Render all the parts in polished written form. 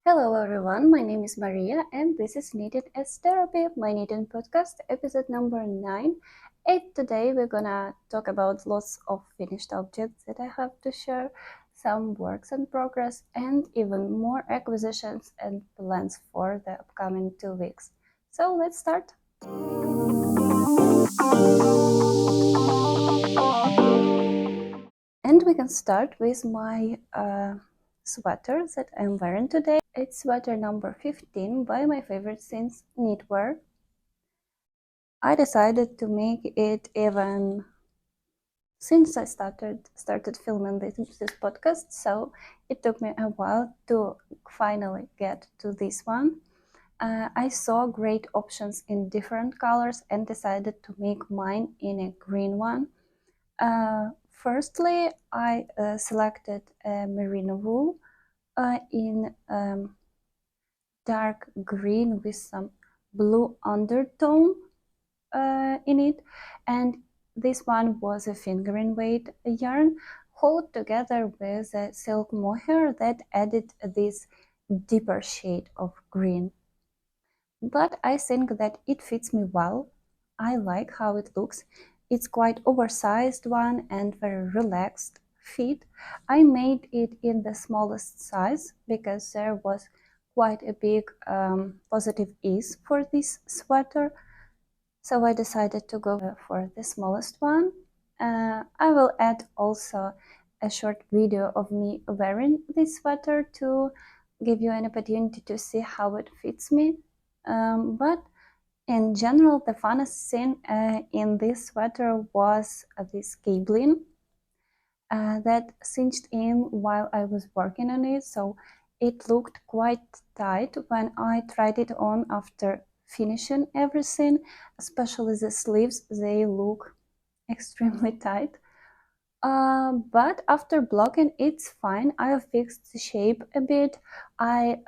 Hello everyone, my name is Maria and this is Knitted as Therapy, my knitting podcast, episode number 9. And today we're gonna talk about lots of finished objects that I have to share, some works in progress, and even more acquisitions and plans for the upcoming 2 weeks. So let's start. And we can start with my sweater that I'm wearing today. It's sweater number 15 by my favorite since Knitwear. I decided to make it even since I started filming this podcast, so it took me a while to finally get to this one. I saw great options in different colors and decided to make mine in a green one. Firstly, I selected a merino wool in dark green with some blue undertone in it, and this one was a fingering weight yarn held together with a silk mohair that added this deeper shade of green. But I think that it fits me well. I like how it looks. It's quite oversized one and very relaxed fit. I made it in the smallest size because there was quite a big positive ease for this sweater. So I decided to go for the smallest one. I will add also a short video of me wearing this sweater to give you an opportunity to see how it fits me. But in general, the funnest thing in this sweater was this cabling that cinched in while I was working on it. So it looked quite tight when I tried it on after finishing everything, especially the sleeves. They look extremely tight. But after blocking, it's fine. I fixed the shape a bit. I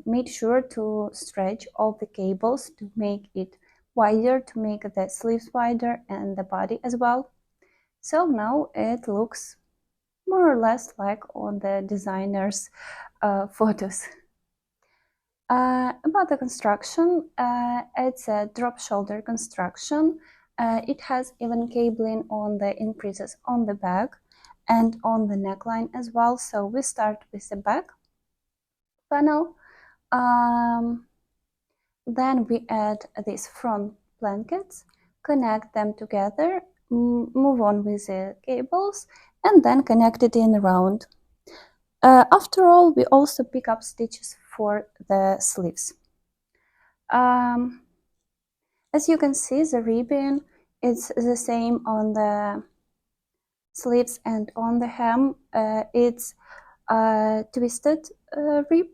made sure to stretch all the cables to make it wider, to make the sleeves wider and the body as well. So now it looks more or less like on the designer's photos. About the construction, it's a drop shoulder construction. It has even cabling on the increases on the back and on the neckline as well. So we start with the back panel. Then we add these front blankets, connect them together, move on with the cables, and then connect it in round. After all, we also pick up stitches for the sleeves. As you can see, the ribbon is the same on the sleeves and on the hem. It's a twisted rib,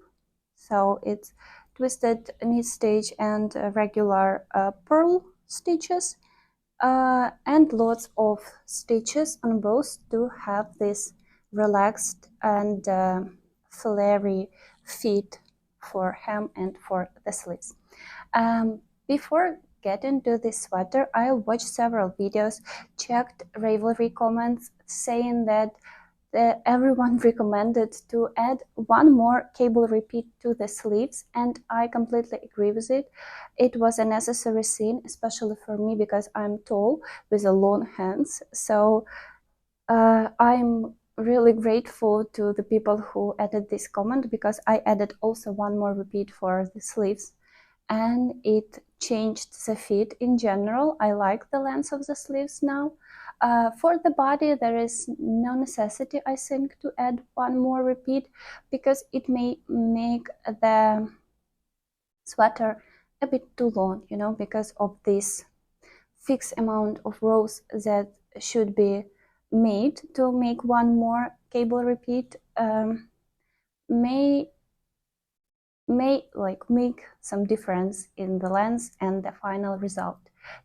so it's twisted knit stitch and regular purl stitches, and lots of stitches on both to have this relaxed and flary fit for hem and for the sleeves. Before getting to this sweater, I watched several videos, checked Ravelry comments saying that everyone recommended to add one more cable repeat to the sleeves, and I completely agree with it. It was a necessary thing, especially for me because I'm tall with long hands. So I'm really grateful to the people who added this comment, because I added also one more repeat for the sleeves and it changed the fit in general. I like the length of the sleeves now. For the body, there is no necessity, I think, to add one more repeat, because it may make the sweater a bit too long, because of this fixed amount of rows that should be made to make one more cable repeat. May make some difference in the length and the final result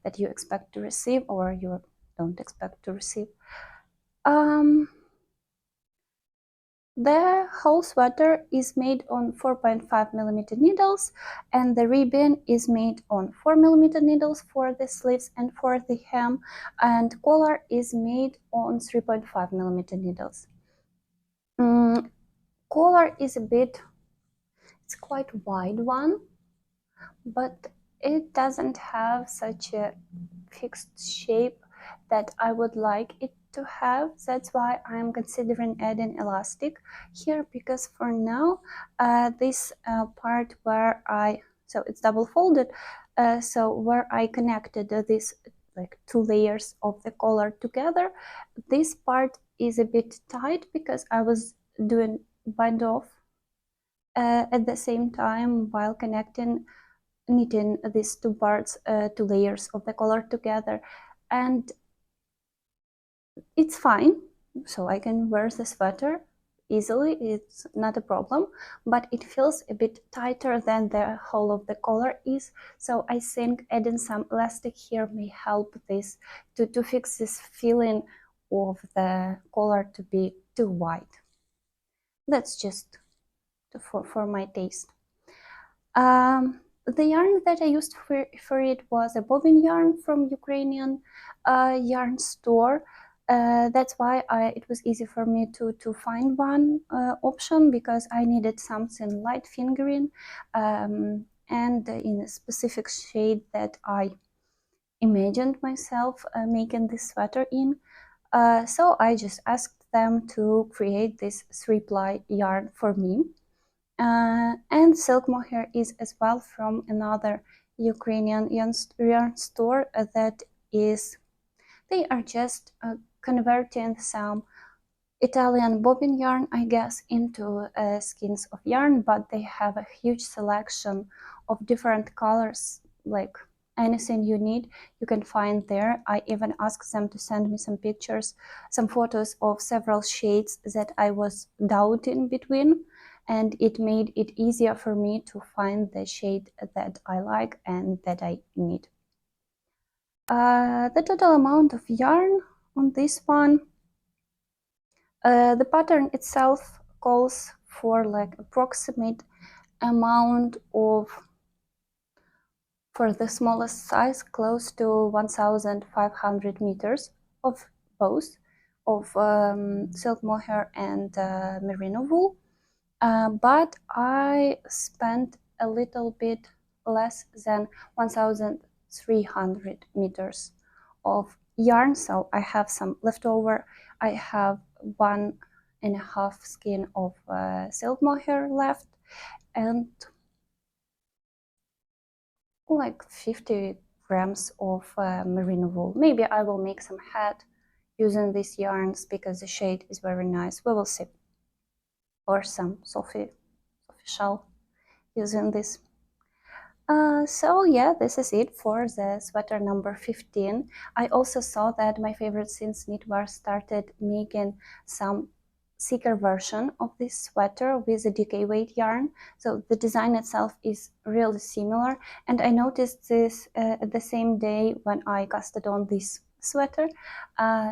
that you expect to receive or you don't expect to receive. The whole sweater is made on 4.5mm needles, and the ribbon is made on 4mm needles for the sleeves and for the hem, and collar is made on 3.5mm needles. Collar is a bit It's quite wide one, but it doesn't have such a fixed shape that I would like it to have. That's why I'm considering adding elastic here, because for now this part where so it's double folded, so where I connected this like two layers of the collar together, this part is a bit tight because I was doing bind off at the same time while knitting these two parts, two layers of the collar together, and it's fine. So I can wear the sweater easily, it's not a problem, but it feels a bit tighter than the whole of the collar is. So I think adding some elastic here may help this to fix this feeling of the collar to be too wide. That's just for my taste. The yarn that I used for it was a bobbin yarn from Ukrainian yarn store. That's why it was easy for me to find one option, because I needed something light fingering and in a specific shade that I imagined myself making this sweater in. So I just asked them to create this 3-ply yarn for me. And silk mohair is as well from another Ukrainian yarn store that is, they are just converting some Italian bobbin yarn, I guess, into skeins of yarn, but they have a huge selection of different colors, like anything you need you can find there. I even asked them to send me some pictures, some photos of several shades that I was doubting between, and it made it easier for me to find the shade that I like and that I need. The total amount of yarn on this one, the pattern itself calls for like approximate amount of, for the smallest size, close to 1,500 meters of both of silk mohair and merino wool. But I spent a little bit less than 1,300 meters of yarn, so I have some leftover. I have 1.5 skein of silk mohair left, and like 50 grams of merino wool. Maybe I will make some hat using these yarns because the shade is very nice. We will see. Or some Sophie shell using this. So yeah, this is it for the sweater number 15. I also saw that my favorite since Knitwear started making some thicker version of this sweater with a DK weight yarn. So the design itself is really similar, and I noticed this the same day when I casted on this sweater.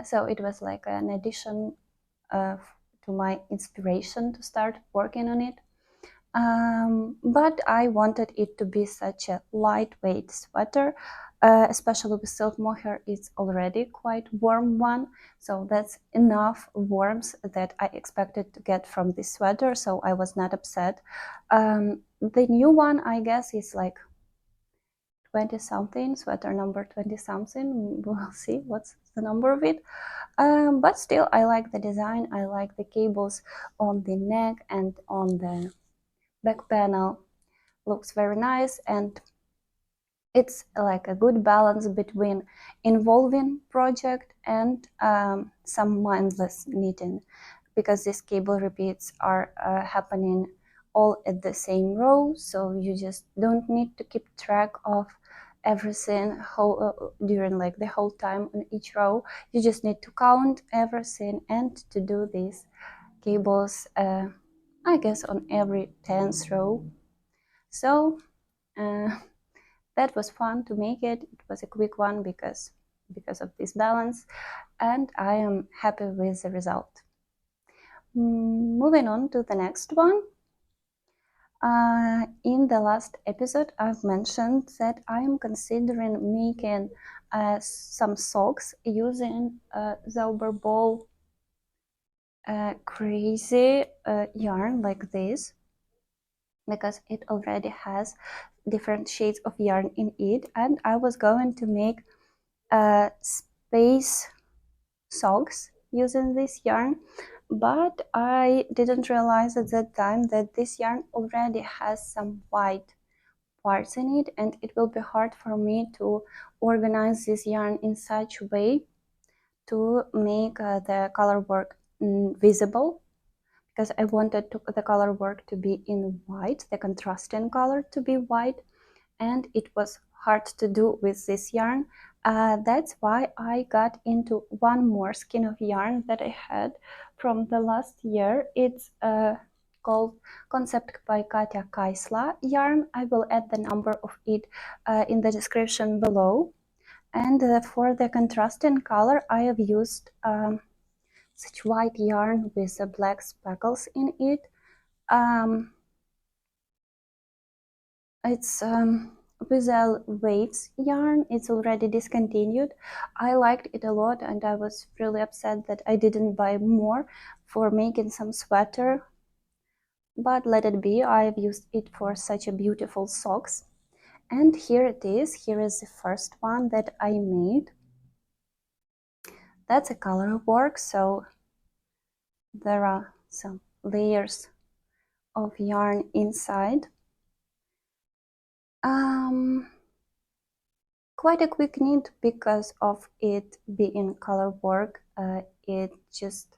So it was like an addition to my inspiration to start working on it. But I wanted it to be such a lightweight sweater, especially with silk mohair. It's already quite warm one, so that's enough warmth that I expected to get from this sweater, so I was not upset. The new one, I guess, is like 20 something, sweater number 20 something. We'll see what's the number of it. But still, I like the design. I like the cables on the neck and on the back panel. Looks very nice, and it's like a good balance between involving project and some mindless knitting, because these cable repeats are happening all at the same row, so you just don't need to keep track of everything during like the whole time on each row. You just need to count everything and to do these cables I guess on every 10th row. So that was fun to make it. It was a quick one because of this balance, and I am happy with the result. Moving on to the next one. In the last episode, I've mentioned that I am considering making some socks using Zauberball crazy yarn like this. because it already has different shades of yarn in it, and I was going to make space socks using this yarn, but I didn't realize at that time that this yarn already has some white parts in it, and it will be hard for me to organize this yarn in such a way to make the color work visible, because I wanted the color work to be in white, the contrasting color to be white, and it was hard to do with this yarn. That's why I got into one more skein of yarn that I had from the last year. It's called Concept by Katja Kaisla yarn. I will add the number of it in the description below. And for the contrasting color, I have used such white yarn with black speckles in it. It's Without waves yarn. It's already discontinued. I liked it a lot, and I was really upset that I didn't buy more for making some sweater, but let it be. I've used it for such a beautiful socks. And here it is. Here is the first one that I made. That's a color work, so there are some layers of yarn inside. Quite a quick knit because of it being color work. It just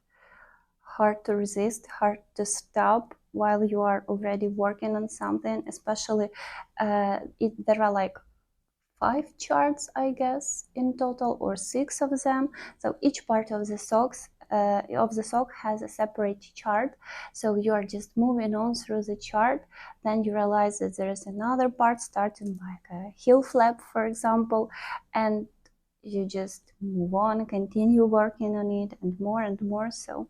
hard to resist, hard to stop while you are already working on something. Especially there are like 5 charts, I guess, in total, or 6 of them. So each part of the sock has a separate chart. So you are just moving on through the chart. Then you realize that there is another part starting like a heel flap, for example, and you just move on, continue working on it, and more. So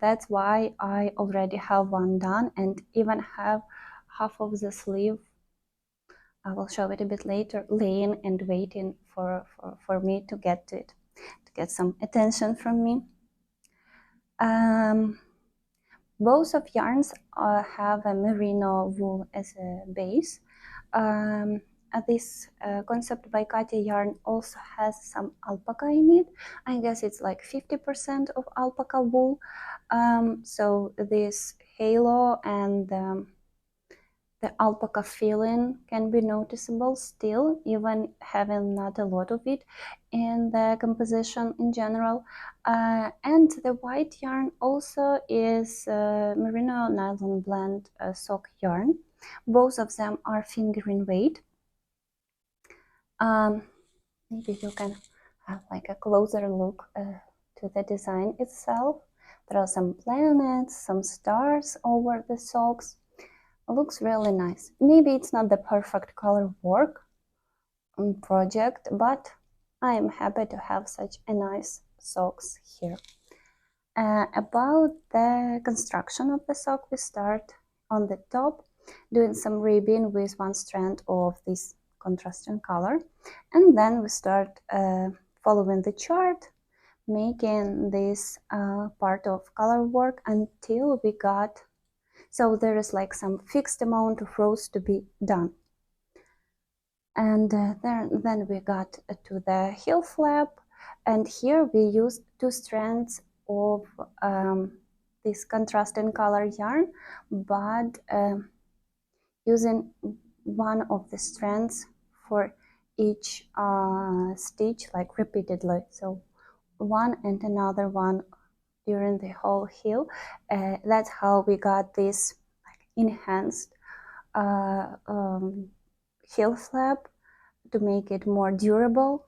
that's why I already have one done, and even have half of the sleeve. I will show it a bit later, laying and waiting for me to get to it, to get some attention from me. Both of yarns have a merino wool as a base. This Concept by Katja yarn also has some alpaca in it. I guess it's like 50% of alpaca wool. So this halo and the alpaca feeling can be noticeable still, even having not a lot of it in the composition in general. And the white yarn also is merino nylon blend sock yarn. Both of them are fingering weight. Maybe you can have like a closer look to the design itself. There are some planets, some stars over the socks. Looks really nice. Maybe it's not the perfect color work project, but I am happy to have such a nice socks here. About the construction of the sock, we start on the top, doing some ribbing with one strand of this contrasting color, and then we start following the chart, making this part of color work until we got. So there is like some fixed amount of rows to be done. And then we got to the heel flap, and here we used 2 strands of this contrasting color yarn, but using one of the strands for each stitch, like repeatedly. So one and another one during the whole heel. That's how we got this like enhanced heel flap to make it more durable.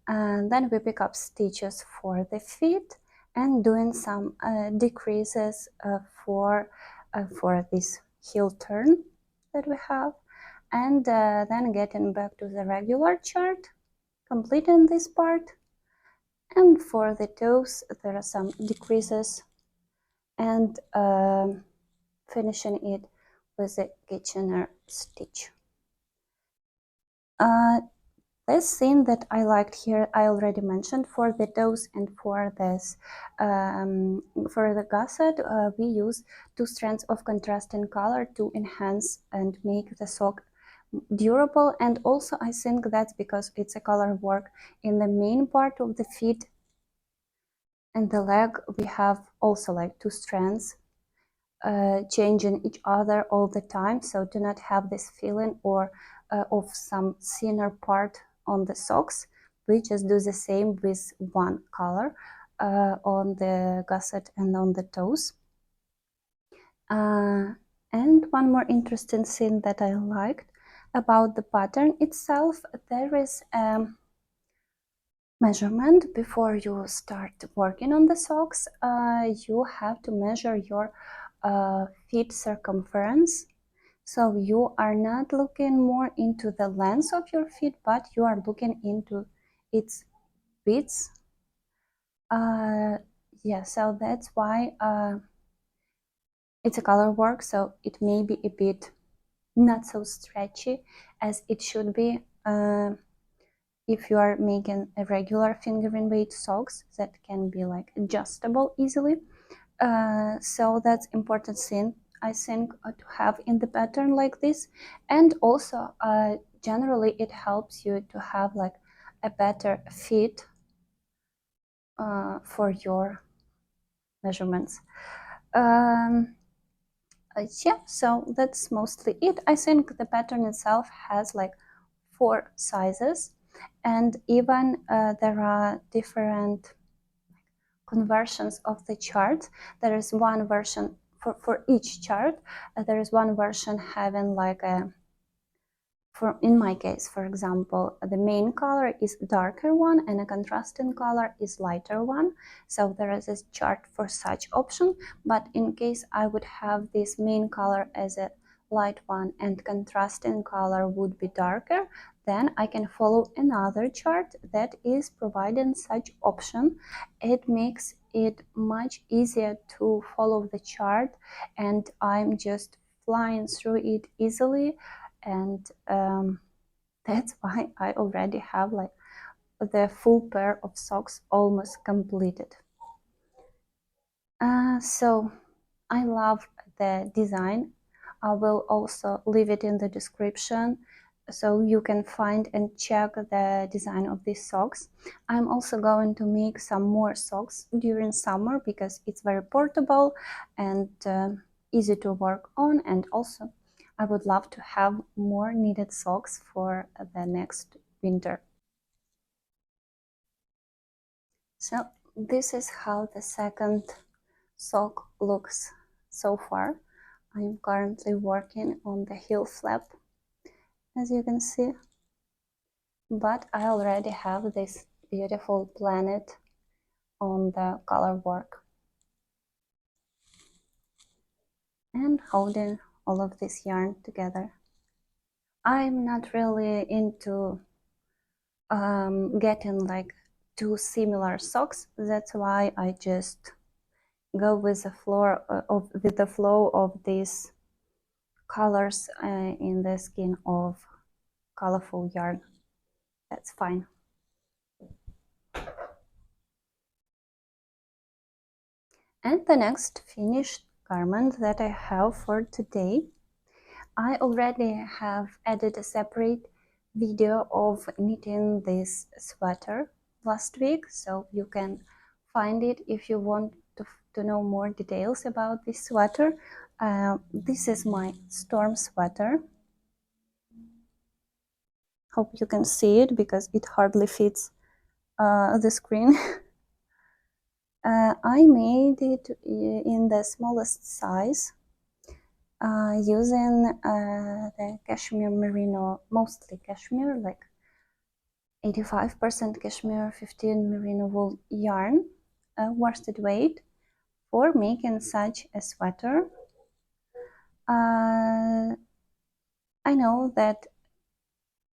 And then we pick up stitches for the feet and doing some decreases for this heel turn that we have, and then getting back to the regular chart, completing this part. And for the toes there are some decreases, and finishing it with a Kitchener stitch. This thing that I liked here, I already mentioned. For the toes and for this, for the gusset, we use 2 strands of contrasting color to enhance and make the sock durable. And also I think that's because it's a color work. In the main part of the feet and the leg, we have also like 2 strands changing each other all the time, so do not have this feeling or of some thinner part on the socks. We just do the same with one color on the gusset and on the toes. And one more interesting thing that I liked about the pattern itself, there is measurement before you start working on the socks. You have to measure your feet circumference. So you are not looking more into the length of your feet, but you are looking into its width. Yeah, so that's why it's a color work, so it may be a bit not so stretchy as it should be. If you are making a regular fingering weight socks that can be like adjustable easily. So that's important thing I think to have in the pattern like this. And also generally it helps you to have like a better fit for your measurements. Yeah, so that's mostly it. I think the pattern itself has like 4 sizes, and even there are different conversions of the chart. There is one version for each chart. There is one version having like a, in my case, for example, the main color is darker one and a contrasting color is lighter one. So there is a chart for such option, but in case I would have this main color as a light one and contrasting color would be darker, then I can follow another chart that is providing such option. It makes it much easier to follow the chart, and I'm just flying through it easily. And that's why I already have like the full pair of socks almost completed. So I love the design. I will also leave it in the description so you can find and check the design of these socks. I'm also going to make some more socks during summer because it's very portable and easy to work on, and also I would love to have more knitted socks for the next winter. So this is how the second sock looks so far. I'm currently working on the heel flap, as you can see, but I already have this beautiful planet on the color work and holding all of this yarn together. I'm not really into getting like 2 similar socks. That's why I just go with the flow of these colors in the skin of colorful yarn. That's fine. And the next finished garment that I have for today, I already have added a separate video of knitting this sweater last week, so you can find it if you want to know more details about this sweater. This is my storm sweater. Hope you can see it because it hardly fits the screen. I made it in the smallest size using the cashmere merino, mostly cashmere, like 85% cashmere, 15 merino wool yarn, worsted weight for making such a sweater. I know that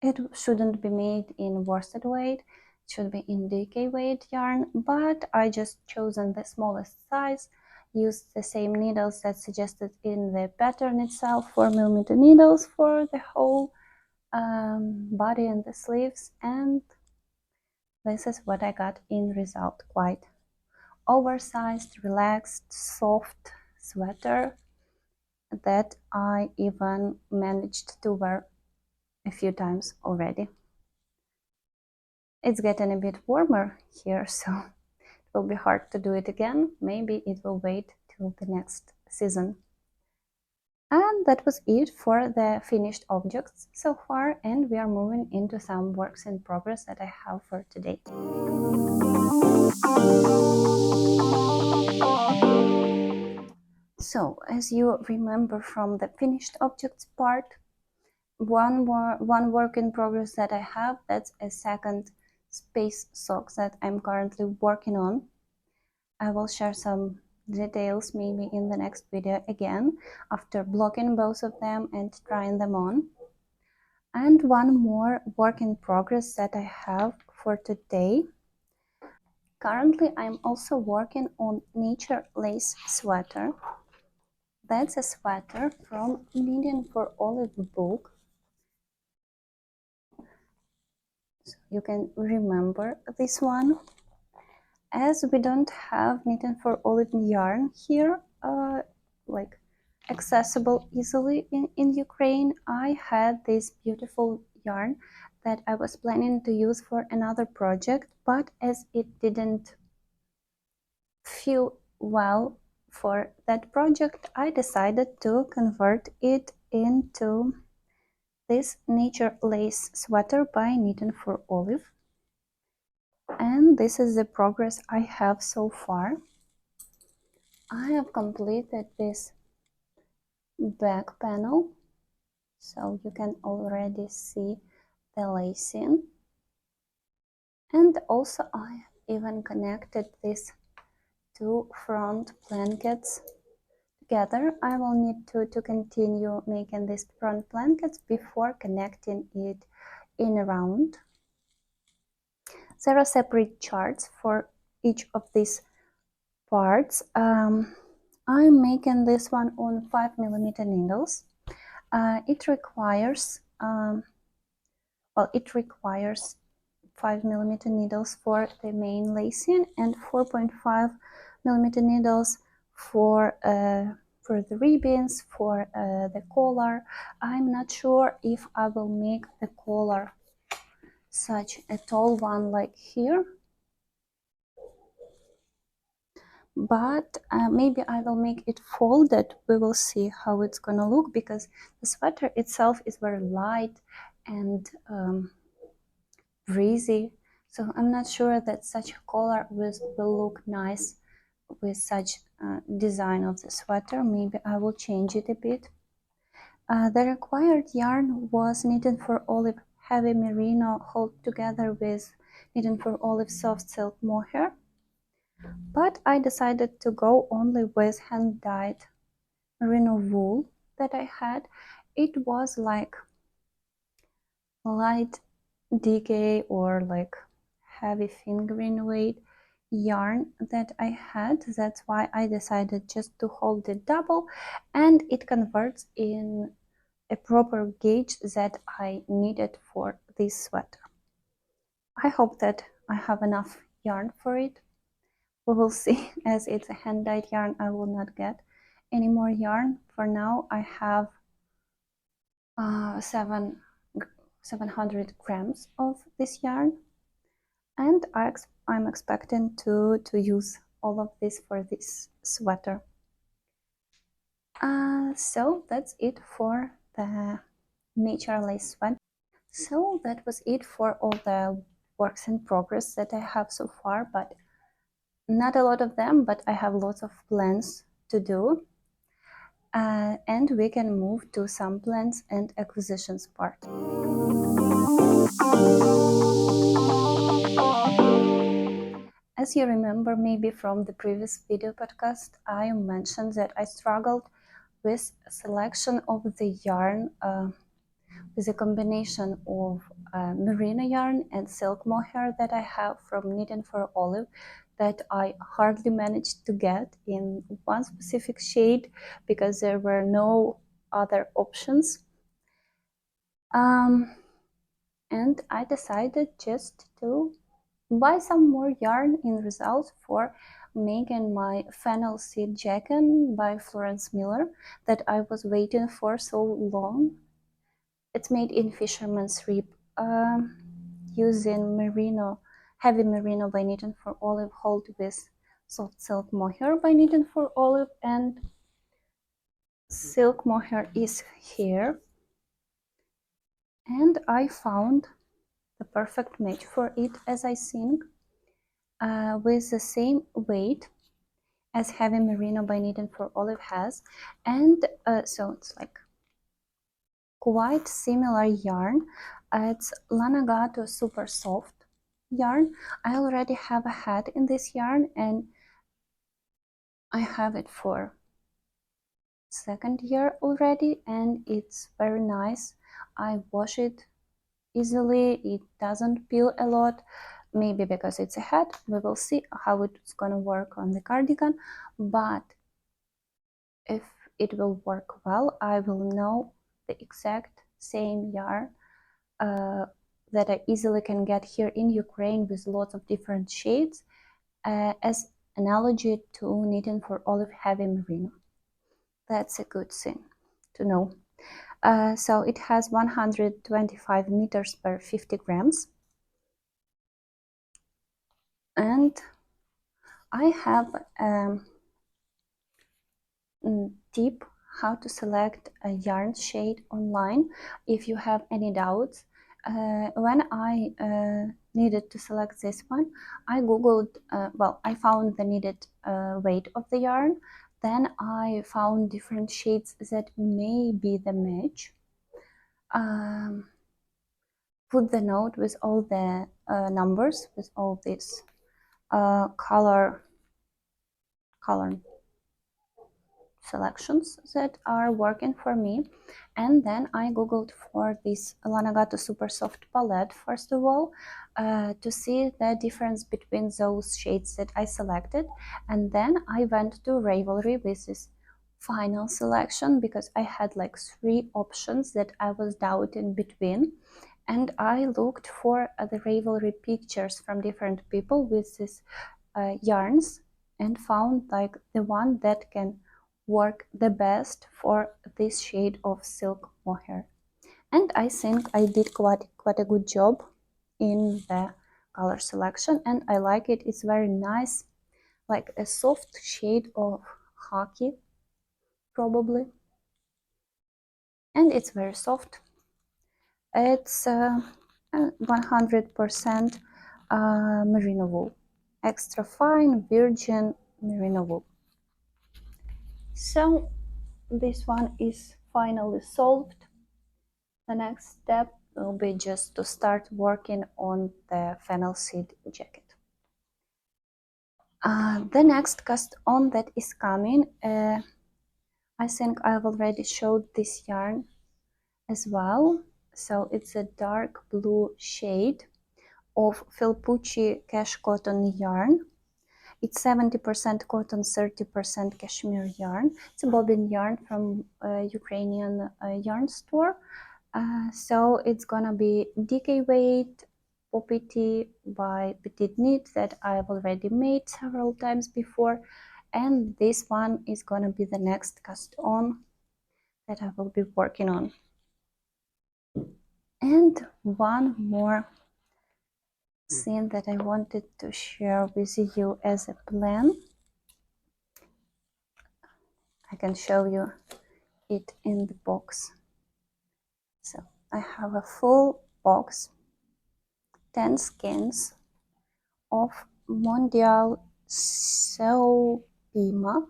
it shouldn't be made in worsted weight, it should be in DK weight yarn, but I just chosen the smallest size, used the same needles that suggested in the pattern itself, 4mm needles for the whole body and the sleeves, and this is what I got in result. Quite oversized, relaxed, soft sweater that I even managed to wear a few times already. It's getting a bit warmer here, so it will be hard to do it again. Maybe it will wait till the next season. And that was it for the finished objects so far, and we are moving into some works in progress that I have for today. So, as you remember from the finished objects part, one work in progress that I have, that's a second space sock that I'm currently working on. I will share some details maybe in the next video again after blocking both of them and trying them on. And one more work in progress that I have for today. Currently I'm also working on nature lace sweater. That's a sweater from Knitting for Olive book. So you can remember this one. As we don't have Knitting for Olive yarn here, like accessible easily in Ukraine, I had this beautiful yarn that I was planning to use for another project, but as it didn't feel well for that project, I decided to convert it into this nature lace sweater by Knitting for Olive. And this is the progress I have so far. I have completed this back panel, so you can already see the lacing, and also I even connected these two front blankets together. I will need to continue making these front blankets before connecting it in a round. There are separate charts for each of these parts. I'm making this one on 5mm needles. It requires 5mm needles for the main lacing and 4.5mm needles for the ribbons, for the collar. I'm not sure if I will make the collar such a tall one like here, but maybe I will make it folded. We will see how it's gonna look, because the sweater itself is very light and breezy, so I'm not sure that such a collar will look nice with such design of the sweater. Maybe I will change it a bit. The required yarn was Knitting for Olive heavy merino held together with Knitting for Olive soft silk mohair, but I decided to go only with hand-dyed merino wool that I had. It was like light decay or like heavy fingering weight yarn that I had. That's why I decided just to hold it double, and it converts in a proper gauge that I needed for this sweater. I hope that I have enough yarn for it. We will see. As it's a hand-dyed yarn, I will not get any more yarn. For now I have 700 grams of this yarn, and I'm expecting to use all of this for this sweater. So that's it for the nature lace sweater. So that was it for all the works in progress that I have so far, but not a lot of them, but I have lots of plans to do. And we can move to some plans and acquisitions part. As you remember maybe from the previous video podcast, I mentioned that I struggled with selection of the yarn with a combination of merino yarn and silk mohair that I have from Knitting for Olive, that I hardly managed to get in one specific shade because there were no other options. and I decided just to buy some more yarn in result for making my Fennel seed jacket by Florence Miller that I was waiting for so long. It's made in fisherman's rib, using merino, heavy merino by Knitting for Olive, hold with soft silk mohair by Knitting for Olive, and silk mohair is here. And I found the perfect match for it, as I think, with the same weight as heavy merino by Knitting for Olive has, and so it's like quite similar yarn. It's Lanagato super soft yarn. I already have a hat in this yarn, and I have it for second year already, and it's very nice. I wash it easily, it doesn't peel a lot, maybe because it's a hat. We will see how it's gonna work on the cardigan, but if it will work well, I will know the exact same yarn that I easily can get here in Ukraine with lots of different shades, as analogy to Knitting for Olive heavy merino. That's a good thing to know. So it has 125 meters per 50 grams. And I have a tip how to select a yarn shade online if you have any doubts. When I needed to select this one, I googled, I found the needed weight of the yarn. Then I found different shades that may be the match. Put the note with all the numbers, with all these color selections that are working for me. And then I googled for this Lanagato super soft palette first of all, to see the difference between those shades that I selected, and then I went to Ravelry with this final selection because I had like 3 options that I was doubting between, and I looked for the Ravelry pictures from different people with these yarns and found like the one that can work the best for this shade of silk mohair. And I think I did quite a good job in the color selection, and I like it. It's very nice, like a soft shade of khaki probably, and it's very soft. It's 100% merino wool, extra fine virgin merino wool. So this one is finally solved. The next step will be just to start working on the fennel seed jacket. The next cast on that is coming, I think I've already showed this yarn as well. So it's a dark blue shade of Felpucci Cash Cotton yarn. It's 70% cotton, 30% cashmere yarn. It's a bobbin yarn from a Ukrainian yarn store. So it's gonna be DK weight OPT by PetiteKnit that I've already made several times before, and this one is gonna be the next cast on that I will be working on. And one more thing that I wanted to share with you as a plan. I can show you it in the box. So I have a full box, 10 skeins of Mondial Pima,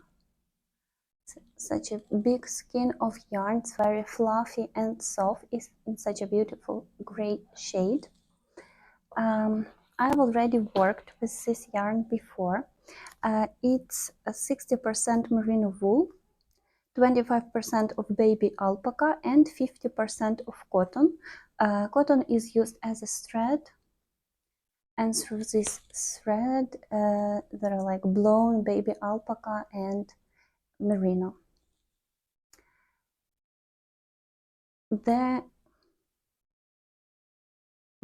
such a big skein of yarn. It's very fluffy and soft. It's in such a beautiful gray shade. I've already worked with this yarn before. It's 60% merino wool, 25% of baby alpaca, and 50% of cotton. Cotton is used as a thread, and through this thread there are like blown baby alpaca and merino. The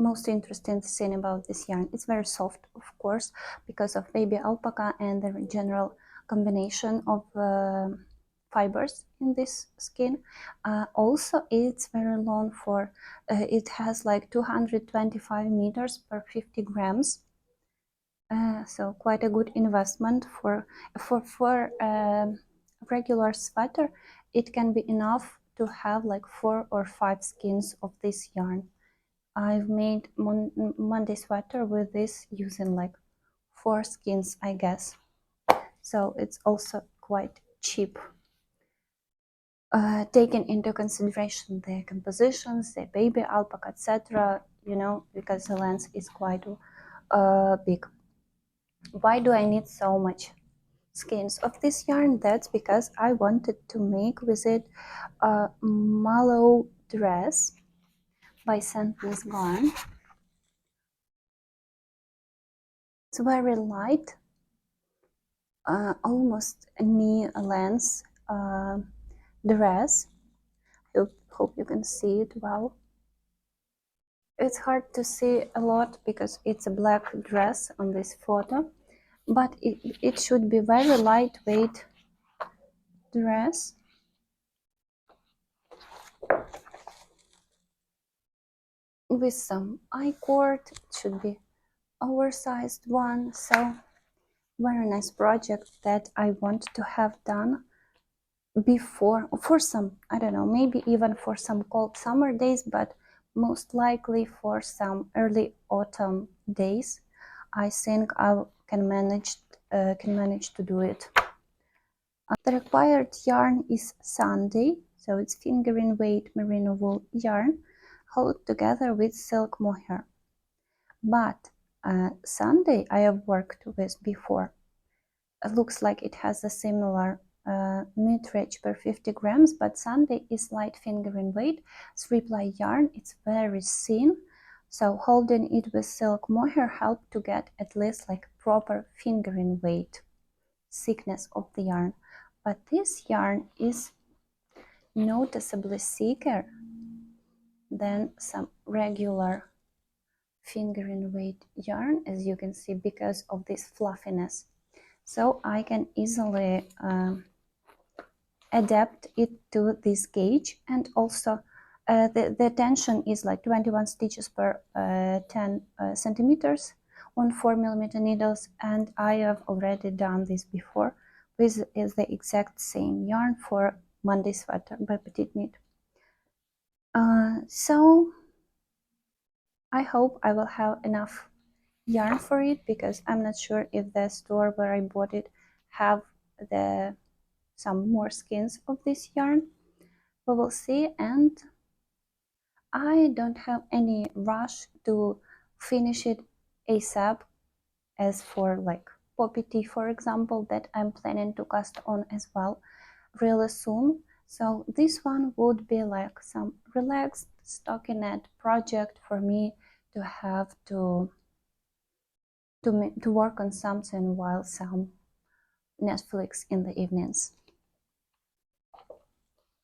most interesting thing about this yarn. It's very soft, of course, because of baby alpaca and the general combination of fibers in this skin. Also, it's very long for it has like 225 meters per 50 grams. So quite a good investment for regular sweater. It can be enough to have like 4 or 5 skins of this yarn. I've made Monday sweater with this using like 4 skins, I guess. So it's also quite cheap. Taking into consideration the compositions, the baby alpaca, etc., you know, because the length is quite big. Why do I need so much skeins of this yarn? That's because I wanted to make with it a Malou dress by Sandnes Garn. It's very light, almost knee length dress. Hope you can see it well. It's hard to see a lot because it's a black dress on this photo, but it should be very lightweight dress. With some I-cord. It should be oversized one. So very nice project that I want to have done before, for some, I don't know, maybe even for some cold summer days, but most likely for some early autumn days. I think I can manage to do it. The required yarn is Sunday, so it's fingering weight merino wool yarn, held together with silk mohair. But Sunday I have worked with before. It looks like it has a similar metrage per 50 grams, but Sunday is light fingering weight, 3-ply yarn. It's very thin, so holding it with silk mohair helped to get at least like proper fingering weight, thickness of the yarn. But this yarn is noticeably thicker than some regular fingering weight yarn, as you can see, because of this fluffiness. So I can easily adapt it to this gauge, and also the tension is like 21 stitches per 10 centimeters on 4mm needles, and I have already done this before with is the exact same yarn for Monday sweater by PetiteKnit. So I hope I will have enough yarn for it, because I'm not sure if the store where I bought it have some more skins of this yarn. We will see, and I don't have any rush to finish it ASAP, as for like poppy tea, for example, that I'm planning to cast on as well really soon. So this one would be like some relaxed stockinette project for me to have to work on something while some Netflix in the evenings.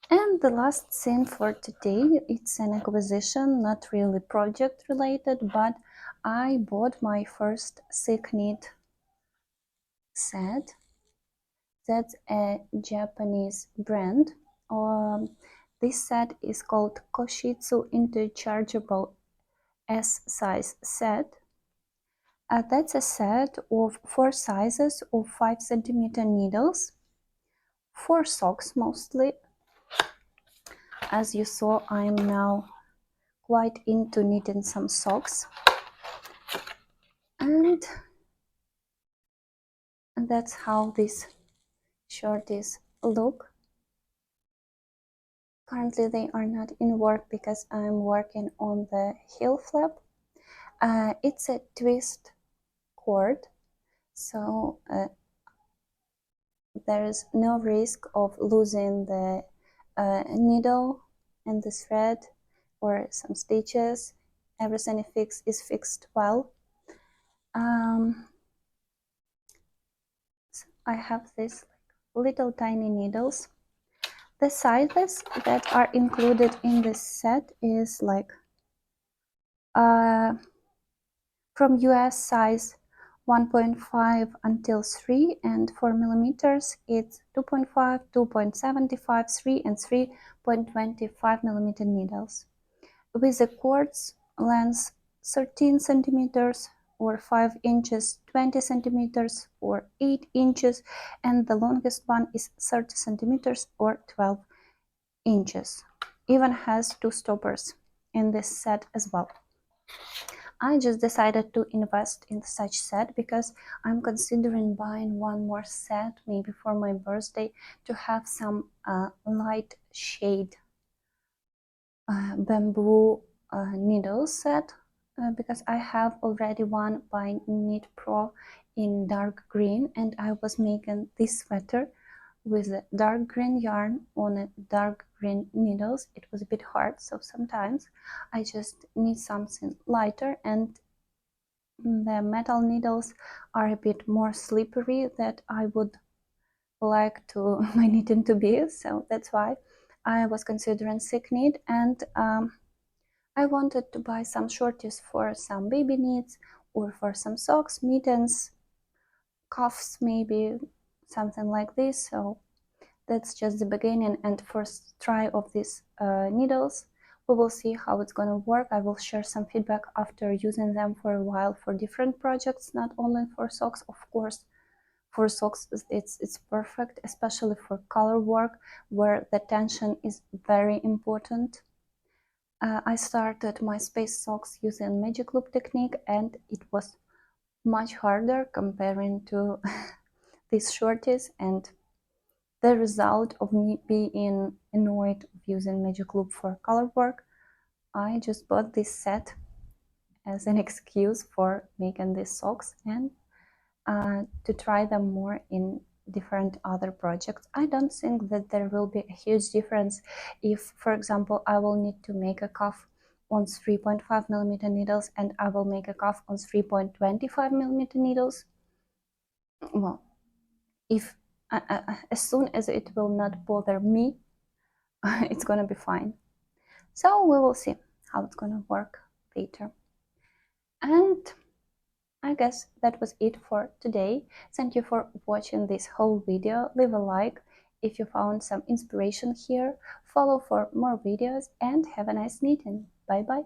And the last thing for today, it's an acquisition, not really project related, but I bought my first Seeknit set. That's a Japanese brand. This set is called Koshitsu Interchangeable S-size set. That's a set of 4 sizes of 5cm needles, 4 socks mostly. As you saw, I'm now quite into knitting some socks, and that's how these shorties look. Currently they are not in work because I'm working on the heel flap. It's a twist cord, so there is no risk of losing the needle and the thread or some stitches. Everything is fixed well. I have these little tiny needles. The sizes that are included in this set is like from US size 1.5 until 3, and for millimeters it's 2.5, 2.75, 3 and 3.25 millimeter needles, with the cords length 13 centimeters or 5 inches, 20 centimeters or 8 inches, and the longest one is 30 centimeters or 12 inches. Even has 2 stoppers in this set as well. I just decided to invest in such set because I'm considering buying one more set, maybe for my birthday, to have some light shade bamboo needle set, because I have already one by Knit Pro in dark green, and I was making this sweater with a dark green yarn on a dark green needles. It was a bit hard, so sometimes I just need something lighter, and the metal needles are a bit more slippery that I would like to my knitting to be, so that's why I was considering Seeknit, and I wanted to buy some shorties for some baby needs or for some socks, mittens, cuffs, maybe something like this. So that's just the beginning and first try of these needles. We will see how it's gonna work. I will share some feedback after using them for a while for different projects, not only for socks. Of course, for socks it's perfect, especially for color work where the tension is very important. I started my space socks using magic loop technique, and it was much harder comparing to these shorties, and the result of me being annoyed of using magic loop for color work, I just bought this set as an excuse for making these socks and to try them more in different other projects. I don't think that there will be a huge difference if, for example, I will need to make a cuff on 3.5 millimeter needles and I will make a cuff on 3.25 millimeter needles. Well, if as soon as it will not bother me, it's gonna be fine. So we will see how it's gonna work later. And I guess that was it for today. Thank you for watching this whole video. Leave a like if you found some inspiration here. Follow for more videos and have a nice knitting. Bye bye.